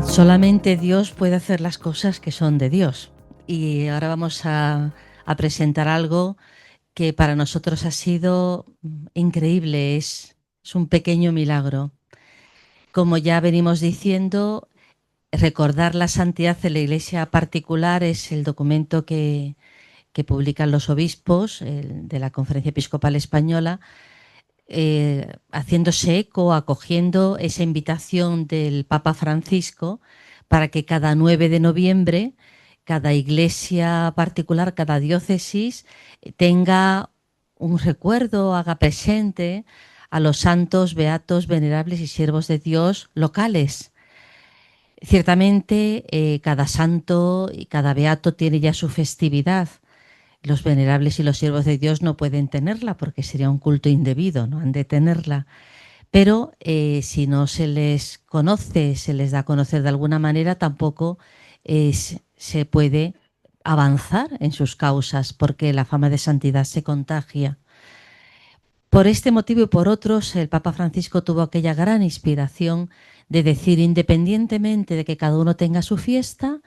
Solamente Dios puede hacer las cosas que son de Dios. Y ahora vamos a presentar algo que para nosotros ha sido increíble, es un pequeño milagro. Como ya venimos diciendo, recordar la santidad de la Iglesia particular es el documento que publican los obispos de la Conferencia Episcopal Española, haciéndose eco, acogiendo esa invitación del Papa Francisco para que cada 9 de noviembre cada iglesia particular, cada diócesis tenga un recuerdo, haga presente a los santos, beatos, venerables y siervos de Dios locales. Ciertamente, cada santo y cada beato tiene ya su festividad. Los venerables y los siervos de Dios no pueden tenerla porque sería un culto indebido, no han de tenerla. Pero si no se les conoce, se les da a conocer de alguna manera, tampoco se puede avanzar en sus causas porque la fama de santidad se contagia. Por este motivo y por otros, el Papa Francisco tuvo aquella gran inspiración de decir, independientemente de que cada uno tenga su fiesta,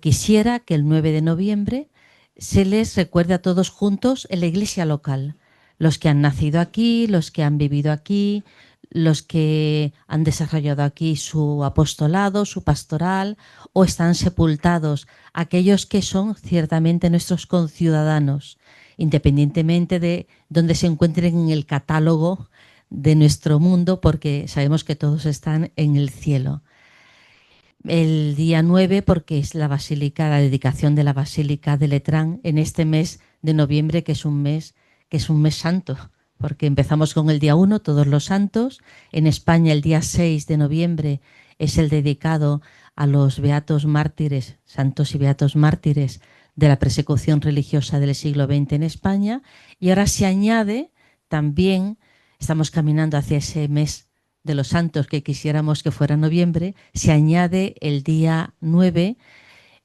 quisiera que el 9 de noviembre se les recuerde a todos juntos en la iglesia local. Los que han nacido aquí, los que han vivido aquí, los que han desarrollado aquí su apostolado, su pastoral, o están sepultados, aquellos que son ciertamente nuestros conciudadanos, independientemente de dónde se encuentren en el catálogo de nuestro mundo, porque sabemos que todos están en el cielo. El día 9, porque es la dedicación de la Basílica de Letrán en este mes de noviembre, que es un mes santo, porque empezamos con el día 1, todos los santos. En España el día 6 de noviembre es el dedicado a los beatos mártires, santos y beatos mártires de la persecución religiosa del siglo XX en España. Y ahora se añade también, estamos caminando hacia ese mes de los santos que quisiéramos que fuera noviembre, se añade el día 9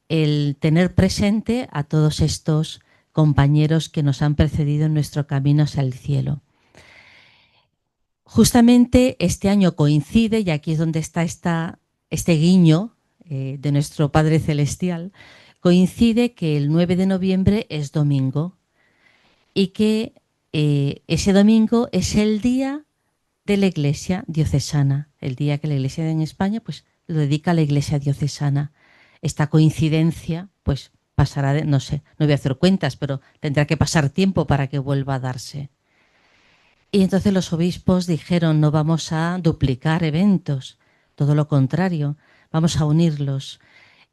el tener presente a todos estos compañeros que nos han precedido en nuestro camino hacia el cielo. Justamente este año coincide, y aquí es donde está este guiño de nuestro Padre Celestial, coincide que el 9 de noviembre es domingo y que ese domingo es el día de la Iglesia diocesana, el día que la Iglesia en España pues lo dedica a la Iglesia diocesana. Esta coincidencia pues pasará, no sé, no voy a hacer cuentas, pero tendrá que pasar tiempo para que vuelva a darse. Y entonces los obispos dijeron, no vamos a duplicar eventos, todo lo contrario, vamos a unirlos,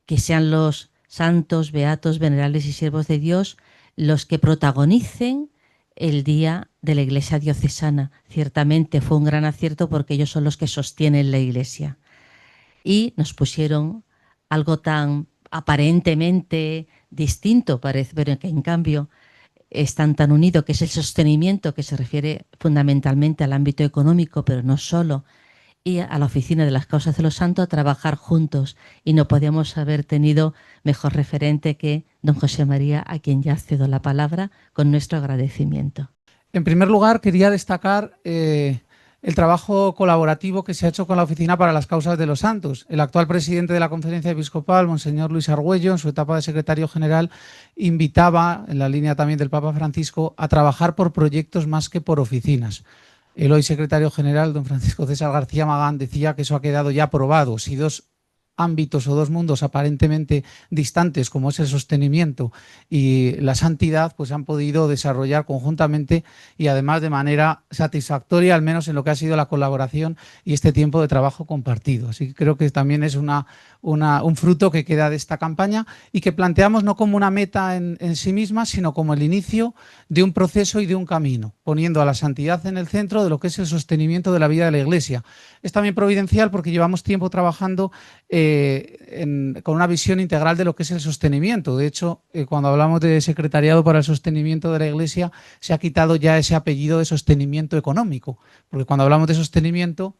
que sean los santos, beatos, venerables y siervos de Dios los que protagonicen el día de la Iglesia diocesana. Ciertamente fue un gran acierto porque ellos son los que sostienen la Iglesia. Y nos pusieron algo tan aparentemente distinto, parece, pero que en cambio están tan unidos, que es el sostenimiento, que se refiere fundamentalmente al ámbito económico, pero no solo, y a la oficina de las causas de los santos a trabajar juntos. Y no podíamos haber tenido mejor referente que don José María, a quien ya cedo la palabra, con nuestro agradecimiento. En primer lugar, quería destacar el trabajo colaborativo que se ha hecho con la Oficina para las Causas de los Santos. El actual presidente de la Conferencia Episcopal, Monseñor Luis Argüello, en su etapa de secretario general, invitaba, en la línea también del Papa Francisco, a trabajar por proyectos más que por oficinas. El hoy secretario general, don Francisco César García Magán, decía que eso ha quedado ya probado. Si dos ámbitos o dos mundos aparentemente distantes, como es el sostenimiento y la santidad, pues han podido desarrollar conjuntamente y además de manera satisfactoria, al menos en lo que ha sido la colaboración y este tiempo de trabajo compartido. Así que creo que también es un fruto que queda de esta campaña y que planteamos no como una meta en sí misma, sino como el inicio de un proceso y de un camino, poniendo a la santidad en el centro de lo que es el sostenimiento de la vida de la Iglesia. Es también providencial porque llevamos tiempo trabajando con una visión integral de lo que es el sostenimiento. De hecho, cuando hablamos de secretariado para el sostenimiento de la Iglesia, se ha quitado ya ese apellido de sostenimiento económico, porque cuando hablamos de sostenimiento,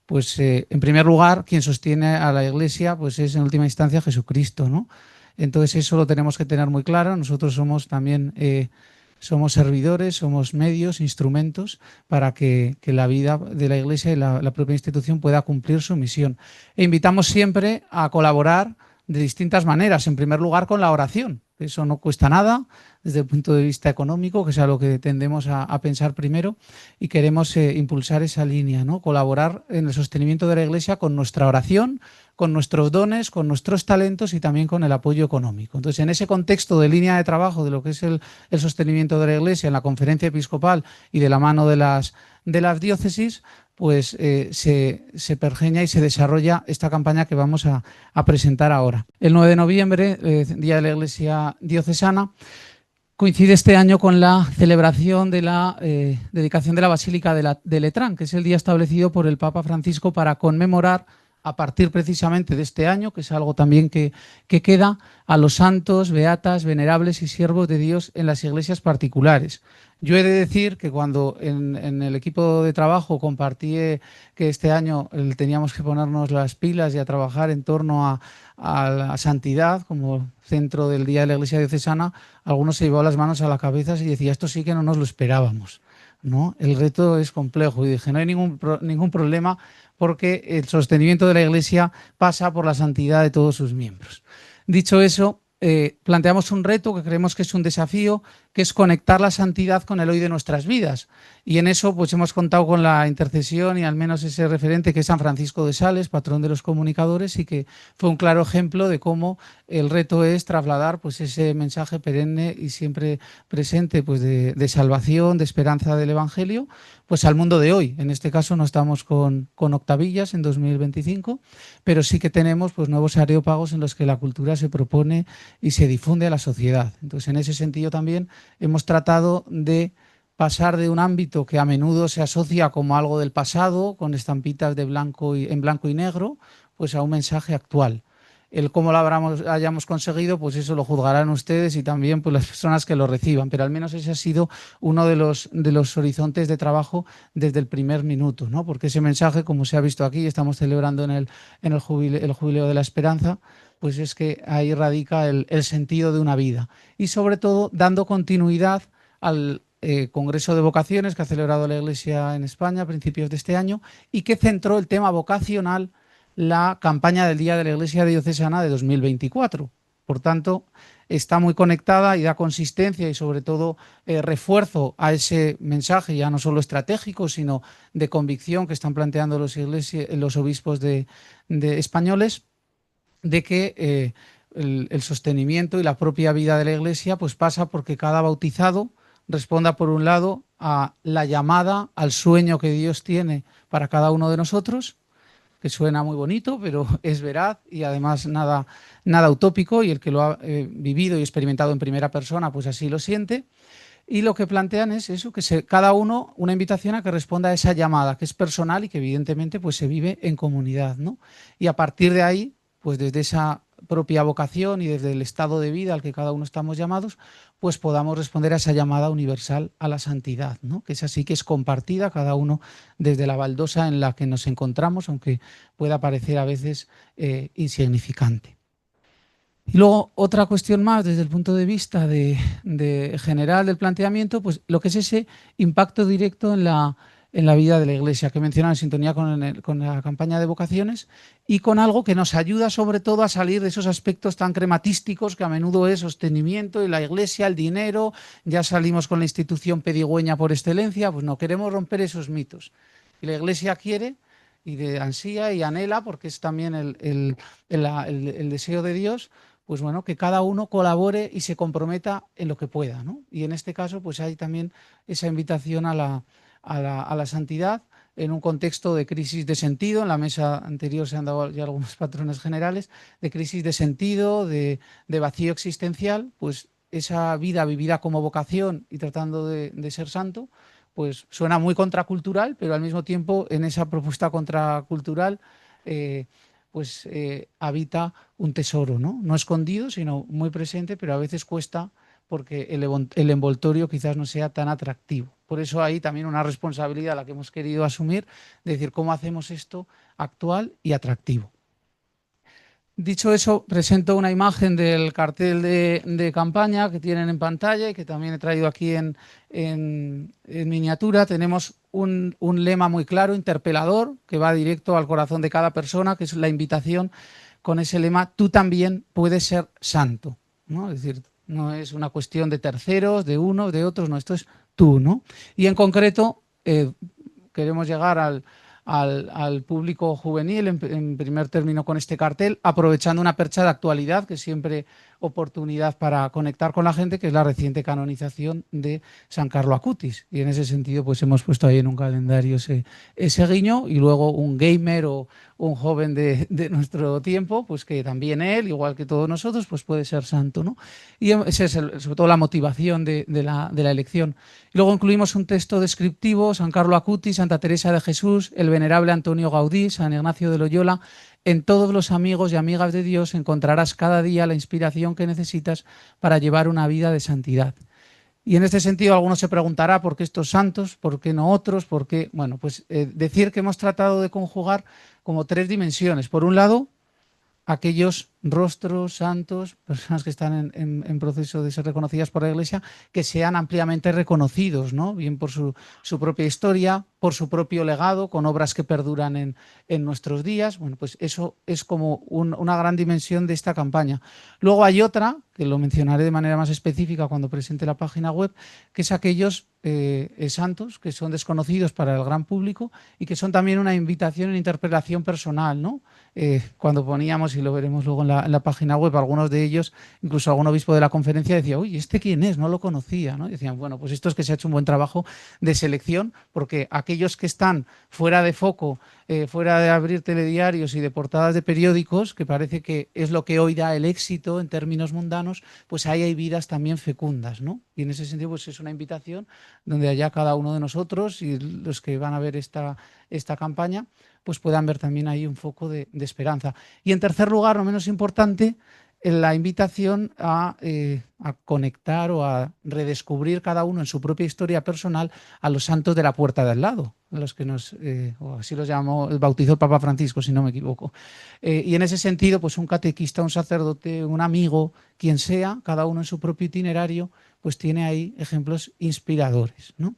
pues en primer lugar, quien sostiene a la Iglesia pues es en última instancia Jesucristo, ¿no? Entonces eso lo tenemos que tener muy claro. Nosotros somos también Somos servidores, somos medios, instrumentos para que la vida de la Iglesia y la propia institución pueda cumplir su misión. E invitamos siempre a colaborar de distintas maneras. En primer lugar, con la oración. Eso no cuesta nada desde el punto de vista económico, que es a lo que tendemos a pensar primero, y queremos impulsar esa línea, ¿no? Colaborar en el sostenimiento de la Iglesia con nuestra oración, con nuestros dones, con nuestros talentos y también con el apoyo económico. Entonces, en ese contexto de línea de trabajo de lo que es el sostenimiento de la Iglesia en la conferencia episcopal y de la mano de las diócesis, pues se pergeña y se desarrolla esta campaña que vamos a presentar ahora. El 9 de noviembre, Día de la Iglesia Diocesana, coincide este año con la celebración de la dedicación de la Basílica de Letrán, que es el día establecido por el Papa Francisco para conmemorar, a partir precisamente de este año, que es algo también que queda, a los santos, beatas, venerables y siervos de Dios en las iglesias particulares. Yo he de decir que cuando en el equipo de trabajo compartí que este año teníamos que ponernos las pilas y a trabajar en torno a la santidad como centro del Día de la Iglesia Diocesana, algunos se llevaban las manos a la cabeza y decía, esto sí que no nos lo esperábamos, ¿no? El reto es complejo y dije, no hay ningún problema porque el sostenimiento de la Iglesia pasa por la santidad de todos sus miembros. Dicho eso, planteamos un reto que creemos que es un desafío, que es conectar la santidad con el hoy de nuestras vidas. Y en eso pues hemos contado con la intercesión y al menos ese referente que es San Francisco de Sales, patrón de los comunicadores, y que fue un claro ejemplo de cómo el reto es trasladar pues ese mensaje perenne y siempre presente pues de salvación, de esperanza del Evangelio, pues al mundo de hoy. En este caso no estamos con octavillas en 2025, pero sí que tenemos pues nuevos areópagos en los que la cultura se propone y se difunde a la sociedad. Entonces, en ese sentido también hemos tratado de pasar de un ámbito que a menudo se asocia como algo del pasado, con estampitas de en blanco y negro, pues a un mensaje actual. El cómo lo hayamos conseguido, pues eso lo juzgarán ustedes y también pues las personas que lo reciban, pero al menos ese ha sido uno de los horizontes de trabajo desde el primer minuto, ¿no? Porque ese mensaje, como se ha visto aquí, estamos celebrando en el jubileo de la esperanza, pues es que ahí radica el sentido de una vida y sobre todo dando continuidad al Congreso de Vocaciones que ha celebrado la Iglesia en España a principios de este año y que centró el tema vocacional la campaña del Día de la Iglesia Diocesana de 2024. Por tanto, está muy conectada y da consistencia y sobre todo refuerzo a ese mensaje ya no solo estratégico, sino de convicción que están planteando los obispos de españoles, de que el sostenimiento y la propia vida de la Iglesia pues pasa porque cada bautizado responda por un lado a la llamada, al sueño que Dios tiene para cada uno de nosotros, que suena muy bonito, pero es veraz y además nada utópico, y el que lo ha vivido y experimentado en primera persona pues así lo siente. Y lo que plantean es eso, que cada uno una invitación a que responda a esa llamada, que es personal y que evidentemente pues se vive en comunidad, ¿no? Y a partir de ahí, pues desde esa propia vocación y desde el estado de vida al que cada uno estamos llamados, pues podamos responder a esa llamada universal a la santidad, ¿no? Que es así, que es compartida cada uno desde la baldosa en la que nos encontramos, aunque pueda parecer a veces insignificante. Y luego otra cuestión más desde el punto de vista de general del planteamiento, pues lo que es ese impacto directo en la vida de la Iglesia, que mencionaba en sintonía con la campaña de vocaciones y con algo que nos ayuda sobre todo a salir de esos aspectos tan crematísticos que a menudo es sostenimiento y la Iglesia, el dinero, ya salimos con la institución pedigüeña por excelencia, pues no, queremos romper esos mitos. Y la Iglesia quiere y ansía y anhela, porque es también el deseo de Dios, pues bueno, que cada uno colabore y se comprometa en lo que pueda, ¿no? Y en este caso, pues hay también esa invitación a la santidad en un contexto de crisis de sentido. En la mesa anterior se han dado ya algunos patrones generales de crisis de sentido, de vacío existencial, pues esa vida vivida como vocación y tratando de ser santo, pues suena muy contracultural, pero al mismo tiempo en esa propuesta contracultural habita un tesoro, ¿no? No escondido, sino muy presente, pero a veces cuesta porque el envoltorio quizás no sea tan atractivo. Por eso hay también una responsabilidad a la que hemos querido asumir, de decir cómo hacemos esto actual y atractivo. Dicho eso, presento una imagen del cartel de campaña que tienen en pantalla y que también he traído aquí en miniatura. Tenemos un lema muy claro, interpelador, que va directo al corazón de cada persona, que es la invitación con ese lema: tú también puedes ser santo, ¿no? Es decir, no es una cuestión de terceros, de unos, de otros, no, esto es tú, ¿no? Y en concreto, queremos llegar al público juvenil en primer término con este cartel, aprovechando una percha de actualidad, que es siempre oportunidad para conectar con la gente, que es la reciente canonización de San Carlo Acutis. Y en ese sentido, pues hemos puesto ahí en un calendario ese guiño, y luego un gamer o un joven de nuestro tiempo, pues que también él, igual que todos nosotros, pues puede ser santo, ¿no? Y esa es sobre todo la motivación de la elección. Y luego incluimos un texto descriptivo: San Carlo Acutis, Santa Teresa de Jesús, el venerable Antonio Gaudí, San Ignacio de Loyola. En todos los amigos y amigas de Dios encontrarás cada día la inspiración que necesitas para llevar una vida de santidad. Y en este sentido, alguno se preguntará por qué estos santos, por qué no otros, por qué. Bueno, pues decir que hemos tratado de conjugar como tres dimensiones. Por un lado, aquellos rostros santos, personas que están en proceso de ser reconocidas por la Iglesia, que sean ampliamente reconocidos, ¿no? Bien por su propia historia, por su propio legado, con obras que perduran en nuestros días. Bueno, pues eso es como una gran dimensión de esta campaña. Luego hay otra, que lo mencionaré de manera más específica cuando presente la página web, que es aquellos santos que son desconocidos para el gran público y que son también una invitación en interpelación personal, ¿no? Cuando poníamos, y lo veremos luego en la página web, algunos de ellos, incluso algún obispo de la conferencia decía: uy, ¿este quién es? No lo conocía, ¿no? Y decían, bueno, pues esto es que se ha hecho un buen trabajo de selección, porque aquellos que están fuera de foco, fuera de abrir telediarios y de portadas de periódicos, que parece que es lo que hoy da el éxito en términos mundanos, pues ahí hay vidas también fecundas, ¿no? Y en ese sentido, pues es una invitación donde allá cada uno de nosotros y los que van a ver esta campaña, pues puedan ver también ahí un foco de esperanza. Y en tercer lugar, no menos importante, la invitación a conectar o a redescubrir cada uno en su propia historia personal a los santos de la puerta de al lado, los que o así los llamó, bautizó el Papa Francisco, si no me equivoco. Y en ese sentido, pues un catequista, un sacerdote, un amigo, quien sea, cada uno en su propio itinerario, pues tiene ahí ejemplos inspiradores, ¿no?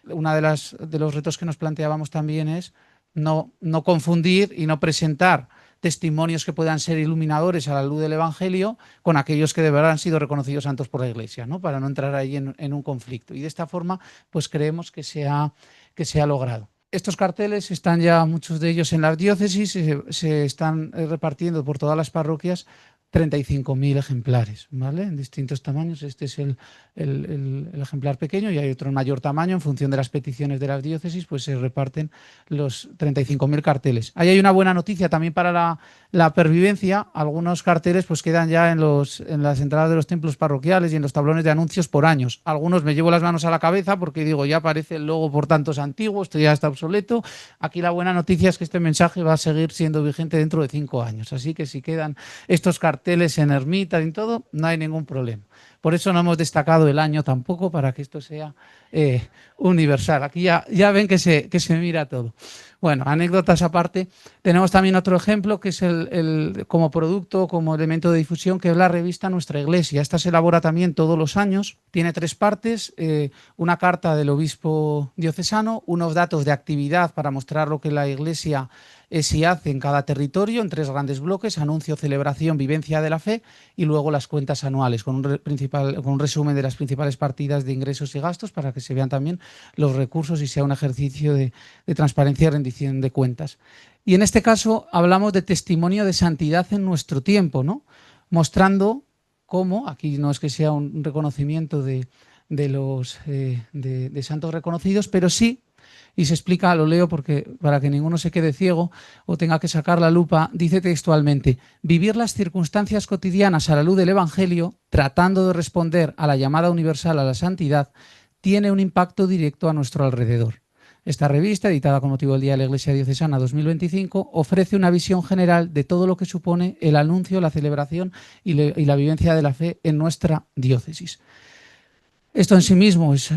Uno de los retos que nos planteábamos también es no confundir y no presentar testimonios que puedan ser iluminadores a la luz del Evangelio con aquellos que de verdad han sido reconocidos santos por la Iglesia, ¿no? Para no entrar ahí en un conflicto. Y de esta forma, pues creemos que se ha logrado. Estos carteles están ya, muchos de ellos, en las diócesis, se están repartiendo por todas las parroquias, 35.000 ejemplares, ¿vale? En distintos tamaños. Este es el ejemplar pequeño, y hay otro en mayor tamaño. En función de las peticiones de las diócesis, pues se reparten los 35.000 carteles. Ahí hay una buena noticia también para la pervivencia. Algunos carteles pues quedan ya en las entradas de los templos parroquiales y en los tablones de anuncios por años. Algunos me llevo las manos a la cabeza porque digo, ya aparece el logo por tantos antiguos, esto ya está obsoleto. Aquí la buena noticia es que este mensaje va a seguir siendo vigente dentro de 5 años. Así que si quedan estos carteles en ermitas y todo, no hay ningún problema. Por eso no hemos destacado el año tampoco, para que esto sea universal. Aquí ya ven que se mira todo. Bueno, anécdotas aparte, tenemos también otro ejemplo que es como producto, como elemento de difusión, que es la revista Nuestra Iglesia. Esta se elabora también todos los años, tiene 3 partes: una carta del obispo diocesano, unos datos de actividad para mostrar lo que la Iglesia se hace en cada territorio, en 3 grandes bloques: anuncio, celebración, vivencia de la fe, y luego las cuentas anuales con un resumen de las principales partidas de ingresos y gastos, para que se vean también los recursos y sea un ejercicio de transparencia y rendición de cuentas. Y en este caso hablamos de testimonio de santidad en nuestro tiempo, ¿no? Mostrando cómo, aquí no es que sea un reconocimiento de santos reconocidos, pero sí, y se explica, lo leo porque para que ninguno se quede ciego o tenga que sacar la lupa, dice textualmente: vivir las circunstancias cotidianas a la luz del Evangelio, tratando de responder a la llamada universal a la santidad, tiene un impacto directo a nuestro alrededor. Esta revista, editada con motivo del Día de la Iglesia Diocesana 2025, ofrece una visión general de todo lo que supone el anuncio, la celebración y la vivencia de la fe en nuestra diócesis. Esto en sí mismo es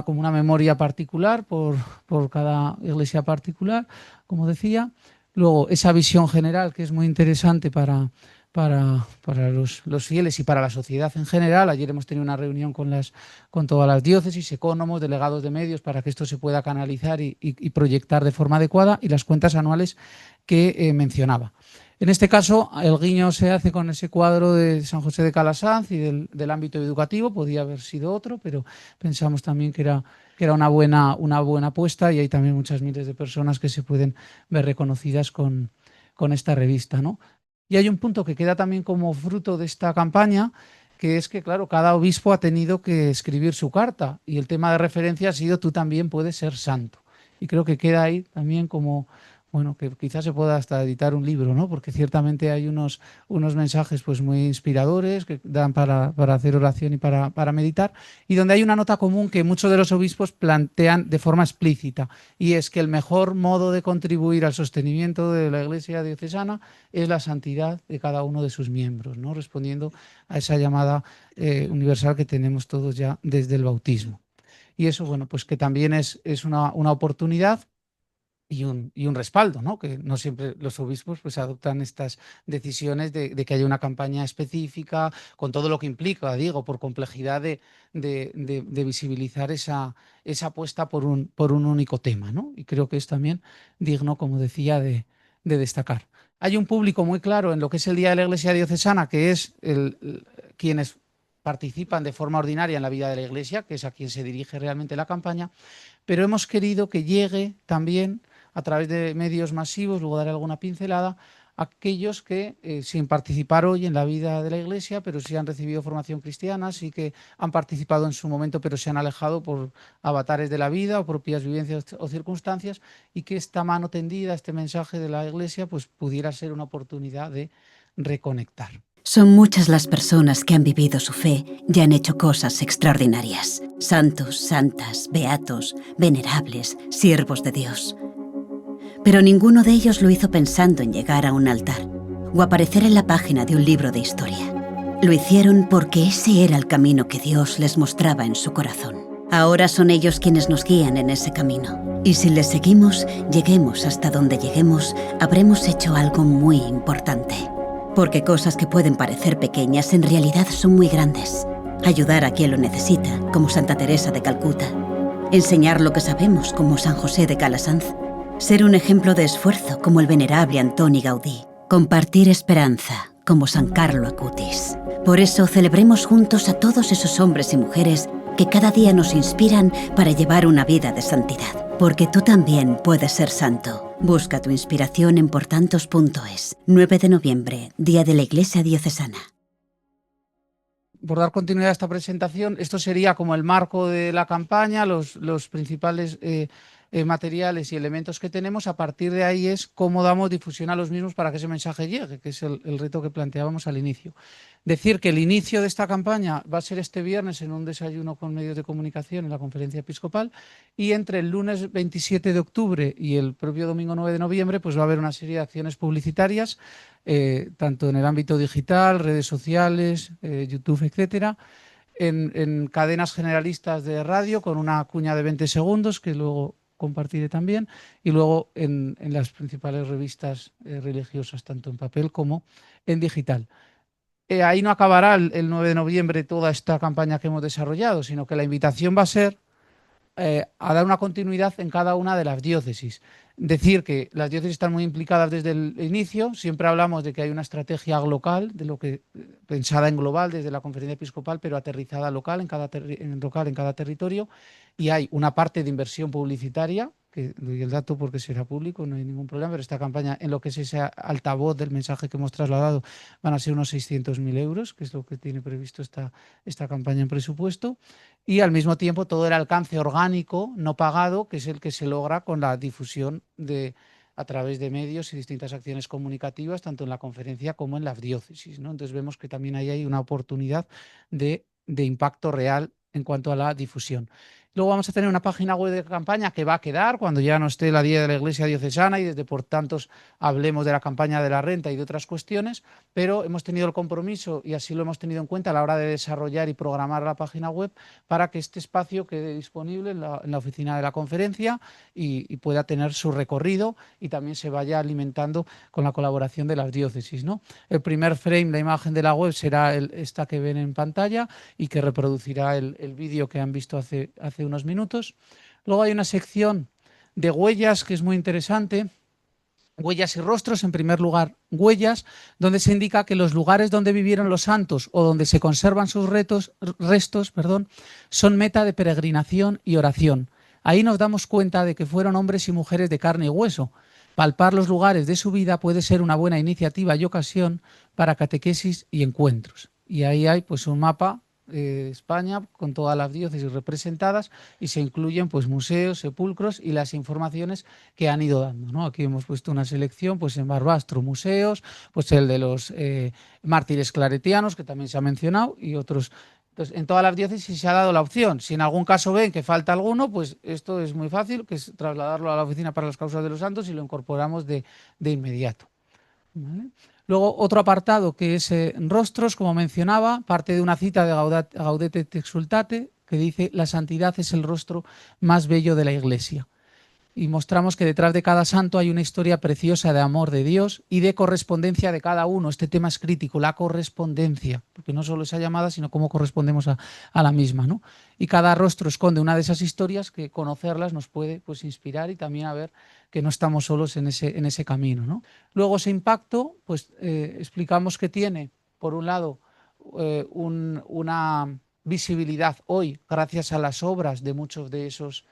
como una memoria particular por cada iglesia particular, como decía. Luego, esa visión general, que es muy interesante para para los fieles y para la sociedad en general. Ayer hemos tenido una reunión con todas las diócesis, ecónomos, delegados de medios, para que esto se pueda canalizar y proyectar de forma adecuada, y las cuentas anuales que mencionaba. En este caso, el guiño se hace con ese cuadro de San José de Calasanz y del ámbito educativo. Podía haber sido otro, pero pensamos también que era una buena apuesta, y hay también muchas miles de personas que se pueden ver reconocidas con esta revista, ¿no? Y hay un punto que queda también como fruto de esta campaña, que es que, claro, cada obispo ha tenido que escribir su carta, y el tema de referencia ha sido: tú también puedes ser santo. Y creo que queda ahí también como, bueno, que quizás se pueda hasta editar un libro, ¿no? Porque ciertamente hay unos mensajes pues muy inspiradores que dan para hacer oración y para meditar, y donde hay una nota común que muchos de los obispos plantean de forma explícita, y es que el mejor modo de contribuir al sostenimiento de la Iglesia diocesana es la santidad de cada uno de sus miembros, ¿no? Respondiendo a esa llamada universal que tenemos todos ya desde el bautismo. Y eso, bueno, pues que también es una oportunidad y un respaldo, ¿no? Que no siempre los obispos pues adoptan estas decisiones de que haya una campaña específica, con todo lo que implica, digo, por complejidad de visibilizar esa apuesta por un único tema, ¿no? Y creo que es también digno, como decía, de destacar. Hay un público muy claro en lo que es el Día de la Iglesia Diocesana, que es quienes participan de forma ordinaria en la vida de la Iglesia, que es a quien se dirige realmente la campaña, pero hemos querido que llegue también a través de medios masivos, luego daré alguna pincelada, a aquellos que, sin participar hoy en la vida de la Iglesia, pero sí han recibido formación cristiana, sí que han participado en su momento, pero se han alejado por avatares de la vida o propias vivencias o circunstancias, y que esta mano tendida, este mensaje de la Iglesia, pues pudiera ser una oportunidad de reconectar. Son muchas las personas que han vivido su fe y han hecho cosas extraordinarias. Santos, santas, beatos, venerables, siervos de Dios. Pero ninguno de ellos lo hizo pensando en llegar a un altar o aparecer en la página de un libro de historia. Lo hicieron porque ese era el camino que Dios les mostraba en su corazón. Ahora son ellos quienes nos guían en ese camino. Y si les seguimos, lleguemos hasta donde lleguemos, habremos hecho algo muy importante. Porque cosas que pueden parecer pequeñas en realidad son muy grandes. Ayudar a quien lo necesita, como Santa Teresa de Calcuta. Enseñar lo que sabemos, como San José de Calasanz. Ser un ejemplo de esfuerzo, como el venerable Antoni Gaudí. Compartir esperanza, como San Carlo Acutis. Por eso celebremos juntos a todos esos hombres y mujeres que cada día nos inspiran para llevar una vida de santidad. Porque tú también puedes ser santo. Busca tu inspiración en portantos.es. 9 de noviembre, Día de la Iglesia Diocesana. Por dar continuidad a esta presentación, esto sería como el marco de la campaña, los principales materiales y elementos que tenemos. A partir de ahí es cómo damos difusión a los mismos para que ese mensaje llegue, que es el reto que planteábamos al inicio. Decir que el inicio de esta campaña va a ser este viernes en un desayuno con medios de comunicación en la Conferencia Episcopal, y entre el lunes 27 de octubre y el propio domingo 9 de noviembre pues va a haber una serie de acciones publicitarias, tanto en el ámbito digital, redes sociales, YouTube, etcétera, en cadenas generalistas de radio con una cuña de 20 segundos que luego compartiré también, y luego en las principales revistas religiosas, tanto en papel como en digital. Ahí no acabará el 9 de noviembre toda esta campaña que hemos desarrollado, sino que la invitación va a ser a dar una continuidad en cada una de las diócesis. Decir que las diócesis están muy implicadas desde el inicio. Siempre hablamos de que hay una estrategia local, de lo que pensada en global desde la Conferencia Episcopal, pero aterrizada local en cada territorio, y hay una parte de inversión publicitaria, que doy el dato porque será público, no hay ningún problema, pero esta campaña, en lo que es ese altavoz del mensaje que hemos trasladado, van a ser unos 600.000 euros, que es lo que tiene previsto esta campaña en presupuesto, y al mismo tiempo todo el alcance orgánico no pagado, que es el que se logra con la difusión a través de medios y distintas acciones comunicativas, tanto en la conferencia como en las diócesis, ¿no? Entonces vemos que también ahí hay una oportunidad de impacto real en cuanto a la difusión. Luego vamos a tener una página web de campaña que va a quedar cuando ya no esté la Día de la Iglesia Diocesana y desde por tantos hablemos de la campaña de la renta y de otras cuestiones, pero hemos tenido el compromiso y así lo hemos tenido en cuenta a la hora de desarrollar y programar la página web para que este espacio quede disponible en la oficina de la conferencia y pueda tener su recorrido y también se vaya alimentando con la colaboración de las diócesis, ¿no? El primer frame, la imagen de la web, será esta que ven en pantalla y que reproducirá el vídeo que han visto hace unos minutos. Luego hay una sección de huellas que es muy interesante. Huellas y rostros, en primer lugar, huellas, donde se indica que los lugares donde vivieron los santos o donde se conservan sus restos, son meta de peregrinación y oración. Ahí nos damos cuenta de que fueron hombres y mujeres de carne y hueso. Palpar los lugares de su vida puede ser una buena iniciativa y ocasión para catequesis y encuentros. Y ahí hay pues un mapa España con todas las diócesis representadas y se incluyen pues museos, sepulcros y las informaciones que han ido dando, ¿no? Aquí hemos puesto una selección pues en Barbastro, museos, pues el de los mártires claretianos que también se ha mencionado y otros. Entonces, en todas las diócesis se ha dado la opción. Si en algún caso ven que falta alguno, pues esto es muy fácil, que es trasladarlo a la Oficina para las Causas de los Santos y lo incorporamos de inmediato. ¿Vale? Luego, otro apartado que es rostros, como mencionaba, parte de una cita de Gaudete et Exsultate, que dice: la santidad es el rostro más bello de la Iglesia. Y mostramos que detrás de cada santo hay una historia preciosa de amor de Dios y de correspondencia de cada uno. Este tema es crítico, la correspondencia, porque no solo esa llamada, sino cómo correspondemos a la misma, ¿no? Y cada rostro esconde una de esas historias que conocerlas nos puede pues inspirar y también a ver que no estamos solos en ese camino, ¿no? Luego ese impacto, pues explicamos que tiene, por un lado, una visibilidad hoy gracias a las obras de muchos de esos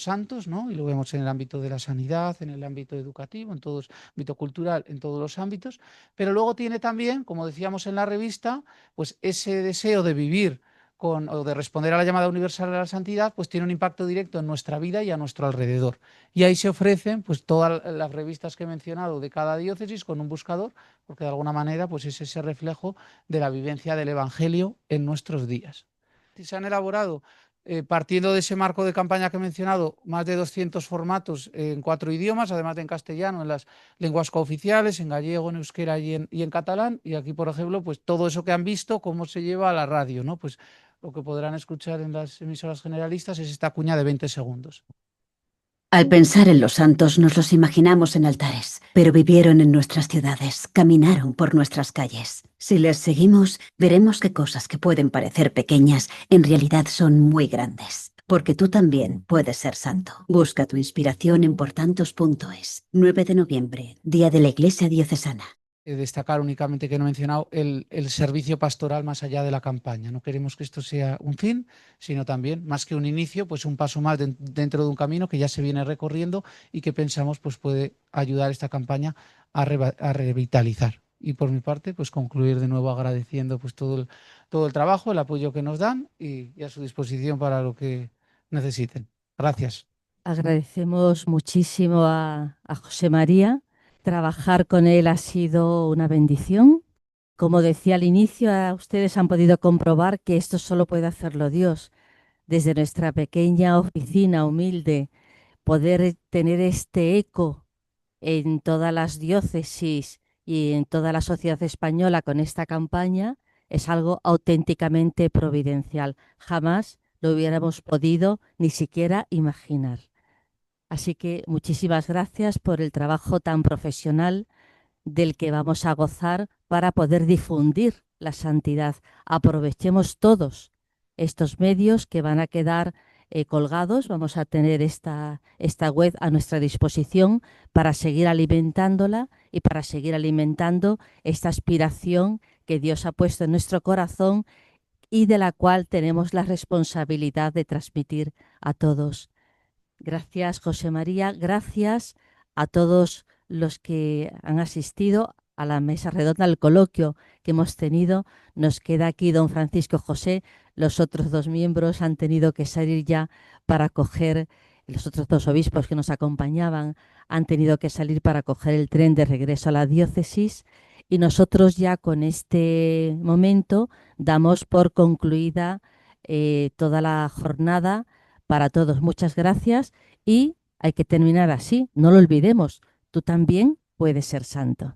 santos, ¿no? Y lo vemos en el ámbito de la sanidad, en el ámbito educativo, en todo el ámbito cultural, en todos los ámbitos, pero luego tiene también, como decíamos en la revista, pues ese deseo de vivir o de responder a la llamada universal de la santidad, pues tiene un impacto directo en nuestra vida y a nuestro alrededor. Y ahí se ofrecen pues todas las revistas que he mencionado de cada diócesis con un buscador, porque de alguna manera pues es ese reflejo de la vivencia del Evangelio en nuestros días. Se han elaborado partiendo de ese marco de campaña que he mencionado, más de 200 formatos en 4 idiomas, además de en castellano, en las lenguas cooficiales, en gallego, en euskera y en catalán. Y aquí, por ejemplo, pues todo eso que han visto, cómo se lleva a la radio, ¿no? Pues lo que podrán escuchar en las emisoras generalistas es esta cuña de 20 segundos. Al pensar en los santos nos los imaginamos en altares, pero vivieron en nuestras ciudades, caminaron por nuestras calles. Si les seguimos, veremos que cosas que pueden parecer pequeñas en realidad son muy grandes. Porque tú también puedes ser santo. Busca tu inspiración en portantos.es. 9 de noviembre, Día de la Iglesia Diocesana. Destacar únicamente que no he mencionado el servicio pastoral más allá de la campaña. No queremos que esto sea un fin, sino también, más que un inicio, pues un paso más dentro de un camino que ya se viene recorriendo y que pensamos pues puede ayudar esta campaña a revitalizar. Y por mi parte, pues concluir de nuevo agradeciendo pues todo el trabajo, el apoyo que nos dan y a su disposición para lo que necesiten. Gracias. Agradecemos muchísimo a José María. Trabajar con él ha sido una bendición. Como decía al inicio, ustedes han podido comprobar que esto solo puede hacerlo Dios. Desde nuestra pequeña oficina humilde, poder tener este eco en todas las diócesis y en toda la sociedad española con esta campaña es algo auténticamente providencial. Jamás lo hubiéramos podido ni siquiera imaginar. Así que muchísimas gracias por el trabajo tan profesional del que vamos a gozar para poder difundir la santidad. Aprovechemos todos estos medios que van a quedar colgados. Vamos a tener esta web a nuestra disposición para seguir alimentándola y para seguir alimentando esta aspiración que Dios ha puesto en nuestro corazón y de la cual tenemos la responsabilidad de transmitir a todos. Gracias, José María. Gracias a todos los que han asistido a la mesa redonda, al coloquio que hemos tenido. Nos queda aquí don Francisco José. Los otros 2 miembros han tenido que salir ya para coger, los otros 2 obispos que nos acompañaban han tenido que salir para coger el tren de regreso a la diócesis. Y nosotros ya con este momento damos por concluida toda la jornada para todos. Muchas gracias y hay que terminar así. No lo olvidemos, tú también puedes ser santo.